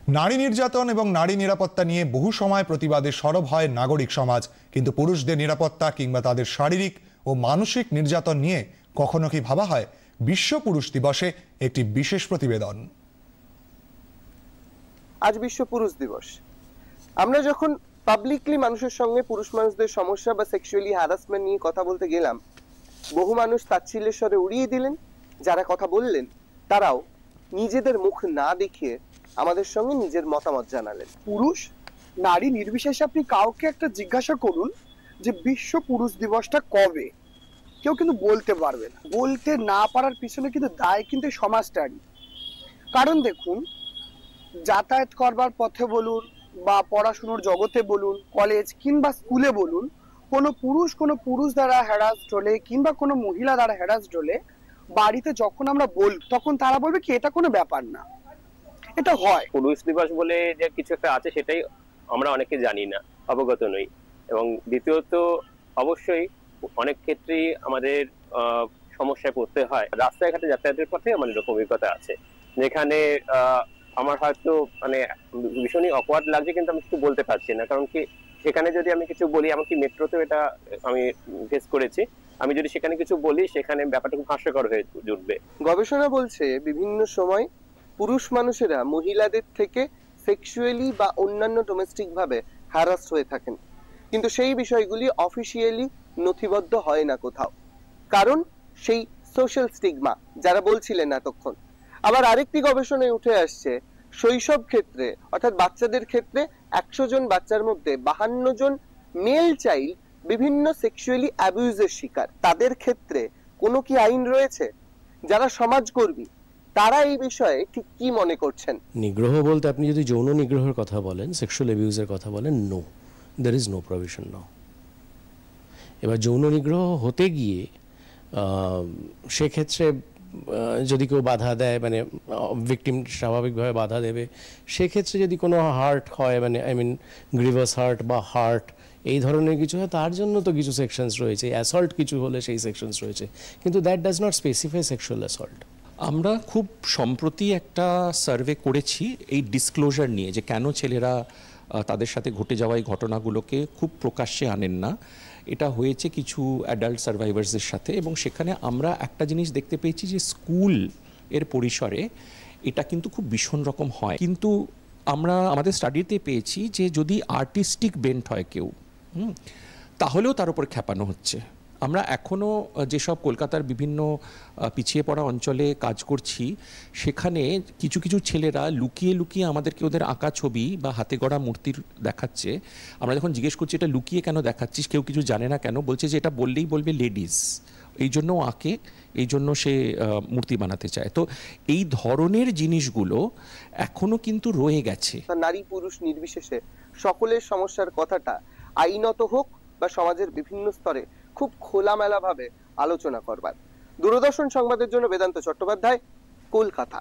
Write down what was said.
নারী নির্যাতন এবং নারী নিরাপত্তা নিয়ে বহু সময় প্রতিবাদে সরব হয় নাগরিক সমাজ, কিন্তু পুরুষদের নিরাপত্তা কিংবা তাদের শারীরিক ও মানসিক নির্যাতন নিয়ে কখনো কি ভাবা হয়? বিশ্ব পুরুষ দিবসে একটি বিশেষ প্রতিবেদন। আজ বিশ্ব পুরুষ দিবস। আমরা যখন পাবলিকলি মানুষের সঙ্গে পুরুষ মানুষদের সমস্যা বা সেক্সুয়ালি হ্যারাসমেন্ট নিয়ে কথা বলতে গেলাম, বহু মানুষ তাচ্ছিল্যের স্বরে উড়িয়ে দিলেন। যারা কথা বললেন তারাও নিজেদের মুখ না দেখিয়ে আমাদের সঙ্গে নিজের মতামত জানালেন। পুরুষ নারী নির্বিশেষে আপনি কাউকে একটা জিজ্ঞাসা করুন যে বিশ্ব পুরুষ দিবসটা কবে, কেউ কিন্তু বলতে পারবে না। বলতে না পারার পিছনে কিন্তু দায় কিন্তু সমাজটারই। কারণ দেখুন, যাতায়াত করবার পথে বলুন বা পড়াশুনোর জগতে বলুন, কলেজ কিংবা স্কুলে বলুন, কোনো পুরুষ দ্বারা হ্যারাসড হলে কিংবা কোনো মহিলা দ্বারা হ্যারাসড হলে বাড়িতে যখন আমরা বলব তখন তারা বলবে কি এটা কোনো ব্যাপার না। এটা হয়। পুরুষ দিবস বলে যে কিছু একটা আছে সেটাই আমরা অনেকে জানি না, অবগত নই। এবং দ্বিতীয়ত অবশ্যই অনেক ক্ষেত্রেই আমাদের সমস্যায় পড়তে হয়। রাস্তাঘাটে যাতায়াতের পথে আমার এরকম অভিজ্ঞতা আছে, যেখানে আমার হয়তো মানে ভীষণই অকওয়ার্ড লাগছে, কিন্তু আমি কিছু বলতে পারছি না। কারণ কি, সেখানে যদি আমি কিছু বলি, এমনকি মেট্রোতেও এটা আমি ফেস করেছি, আমি যদি সেখানে কিছু বলি সেখানে ব্যাপারটা খুব হাস্যকর হয়ে উঠবে। গবেষণা বলছে বিভিন্ন সময় পুরুষ মানুষেরা মহিলাদের থেকে সেক্সুয়ালি বা অন্যান্য ডোমেস্টিক ভাবে হ্যারাস হয়ে থাকেন, কিন্তু সেই বিষয়গুলি অফিসিয়ালি নথিবদ্ধ হয় না কোথাও। কারণ সেই সোশ্যাল স্টিগমা যারা বলছিলেন এতক্ষণ। আবার আরেকটি গবেষণায় উঠে আসছে, শৈশব ক্ষেত্রে অর্থাৎ বাচ্চাদের ক্ষেত্রে 100 জন বাচ্চার মধ্যে 52 জন মেল চাইল্ড বিভিন্ন সেক্সুয়ালি অ্যাবিউজের শিকার। তাদের ক্ষেত্রে কোনো কি আইন রয়েছে? যারা সমাজকর্মী তারা এই বিষয়ে ঠিক কি মনে করছেন? নিগ্রহ বলতে আপনি যদি যৌন নিগ্রহের কথা বলেন, সেক্সুয়াল অ্যাবিউজের কথা বলেন, no, there is no provision now. এবার যৌন নিগ্রহ হতে গিয়ে সেক্ষেত্রে যদি কেউ বাধা দেয়, মানে ভিকটিম স্বাভাবিকভাবে বাধা দেবে, সেক্ষেত্রে যদি কোনো হার্ট হয়, মানে গ্রিভাস হার্ট বা হার্ট এই ধরনের কিছু হয়, তার জন্য তো কিছু সেকশনস রয়েছে। অ্যাসল্ট কিছু হলে সেই সেকশনস রয়েছে, কিন্তু that does not specify sexual assault. আমরা খুব সম্প্রতি একটা সার্ভে করেছি এই ডিসক্লোজার নিয়ে, যে কেন ছেলেরা তাদের সাথে ঘটে যাওয়া এই ঘটনাগুলোকে খুব প্রকাশ্যে আনেন না। এটা হয়েছে কিছু অ্যাডাল্ট সার্ভাইভার্সদের সাথে, এবং সেখানে আমরা একটা জিনিস দেখতে পেয়েছি যে স্কুল এর পরিসরে এটা কিন্তু খুব ভীষণ রকম হয়। কিন্তু আমরা আমাদের স্টাডিতে পেয়েছি যে যদি আর্টিস্টিক বেন্ট হয় কেউ, তাহলেও তার উপর খ্যাপানো হচ্ছে। আমরা এখনও যেসব কলকাতার বিভিন্ন পিছিয়ে পড়া অঞ্চলে কাজ করছি, সেখানে কিছু কিছু ছেলেরা লুকিয়ে লুকিয়ে আমাদেরকে ওদের আঁকা ছবি বা হাতে গড়া মূর্তির দেখাচ্ছে। আমরা যখন জিজ্ঞেস করছি এটা লুকিয়ে কেন দেখাচ্ছিস, কেউ কিছু জানে না কেন, বলছে যে এটা বললেই বলবে লেডিস, এই জন্য আঁকে, এই জন্য সে মূর্তি বানাতে চায়। তো এই ধরনের জিনিসগুলো এখনো কিন্তু রয়ে গেছে। নারী পুরুষ নির্বিশেষে সকলের সমস্যার কথাটা আইনত হোক বা সমাজের বিভিন্ন স্তরে খুব খোলামেলা ভাবে আলোচনা করবার। দূরদর্শন সংবাদের জন্য বেদান্ত চট্টোপাধ্যায়, কলকাতা।